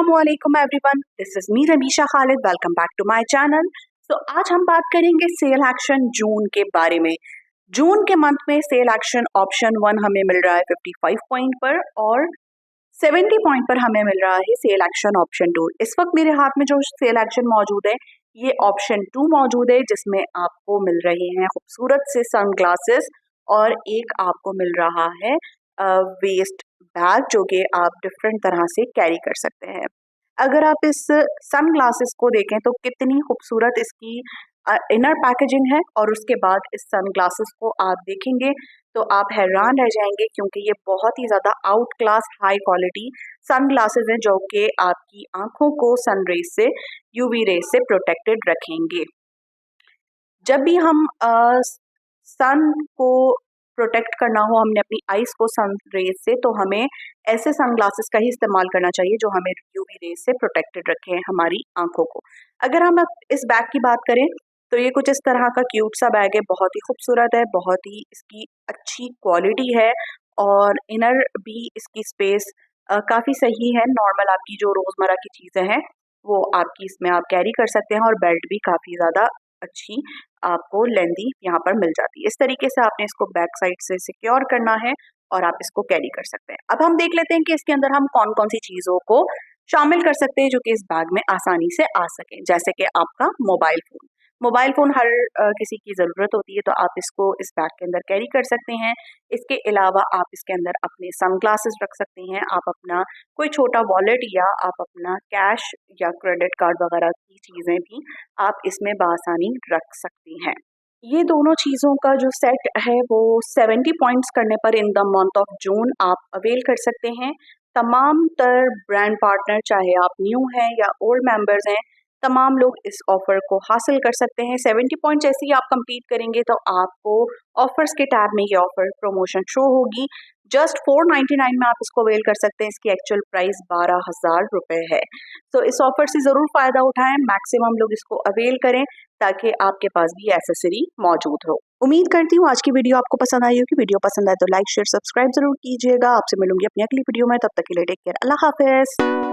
अस्सलामुअलैकुम everyone, this is me Ramisha Khalid. Welcome back to my channel. आज हम बात करेंगे सेल एक्शन जून के बारे में। जून के मंथ में सेल एक्शन ऑप्शन 1 हमें मिल रहा है 55 पॉइंट पर और 70 पॉइंट पर हमें मिल रहा है सेल एक्शन ऑप्शन 2। इस वक्त मेरे हाथ में जो सेल एक्शन मौजूद है ये ऑप्शन 2 मौजूद है, जिसमें आपको मिल रहे हैं खूबसूरत से सन ग्लासेस और एक आपको मिल रहा है वेस्ट बैग, जो कि आप डिफरेंट तरह से कैरी कर सकते हैं। अगर आप इस सन ग्लासेस को देखें तो कितनी खूबसूरत इसकी इनर पैकेजिंग है, और उसके बाद इस सन ग्लासेस को आप देखेंगे तो आप हैरान रह जाएंगे, क्योंकि ये बहुत ही ज़्यादा out class high quality sun glasses हैं, जो कि आपकी आंखों को सन रेज से, यूवी रेज से प्रोटेक्टेड रखेंगे। जब भी हम सन को प्रोटेक्ट करना हो, हमने अपनी आइज़ को सन रेज से, तो हमें ऐसे सन ग्लासेस का ही इस्तेमाल करना चाहिए जो हमें यूवी रेज से प्रोटेक्टेड रखें हमारी आंखों को। अगर हम इस बैग की बात करें तो ये कुछ इस तरह का क्यूट सा बैग है, बहुत ही खूबसूरत है, बहुत ही इसकी अच्छी क्वालिटी है, और इनर भी इसकी स्पेस काफ़ी सही है। नॉर्मल आपकी जो रोज़मर्रा की चीज़ें हैं वो आपकी इसमें आप कैरी कर सकते हैं, और बेल्ट भी काफ़ी ज़्यादा अच्छी आपको लेंदी यहाँ पर मिल जाती है। इस तरीके से आपने इसको बैक साइड से सिक्योर करना है और आप इसको कैरी कर सकते हैं। अब हम देख लेते हैं कि इसके अंदर हम कौन कौन सी चीज़ों को शामिल कर सकते हैं जो कि इस बैग में आसानी से आ सके। जैसे कि आपका मोबाइल फ़ोन। मोबाइल फ़ोन हर किसी की ज़रूरत होती है, तो आप इसको इस बैग के अंदर कैरी कर सकते हैं। इसके अलावा आप इसके अंदर अपने सन ग्लासेस रख सकते हैं, आप अपना कोई छोटा वॉलेट या आप अपना कैश या क्रेडिट कार्ड वगैरह की चीज़ें भी आप इसमें बआसानी रख सकती हैं। ये दोनों चीज़ों का जो सेट है वो 70 पॉइंट्स करने पर in the month of June आप अवेल कर सकते हैं। तमाम तर ब्रांड पार्टनर, चाहे आप न्यू हैं या ओल्ड मेंबर्स हैं, तमाम लोग इस ऑफ़र को हासिल कर सकते हैं। 70 पॉइंट्स जैसे ही आप कंप्लीट करेंगे तो आपको ऑफ़र्स के टैब में ये ऑफ़र प्रमोशन शो होगी। जस्ट 499 में आप इसको अवेल कर सकते हैं। इसकी एक्चुअल प्राइस 12,000 रुपये है। तो इस ऑफ़र से ज़रूर फ़ायदा उठाएं, मैक्सिमम लोग इसको अवेल करें ताकि आपके पास भी एसेसरी मौजूद हो। उम्मीद करती हूँ आज की वीडियो आपको पसंद आई होगी। वीडियो पसंद आए तो लाइक शेयर सब्सक्राइब जरूर कीजिएगा। आपसे मिलूंगी अपनी अगली वीडियो में, तब तक के लिए टेक केयर, अल्लाह हाफिज़।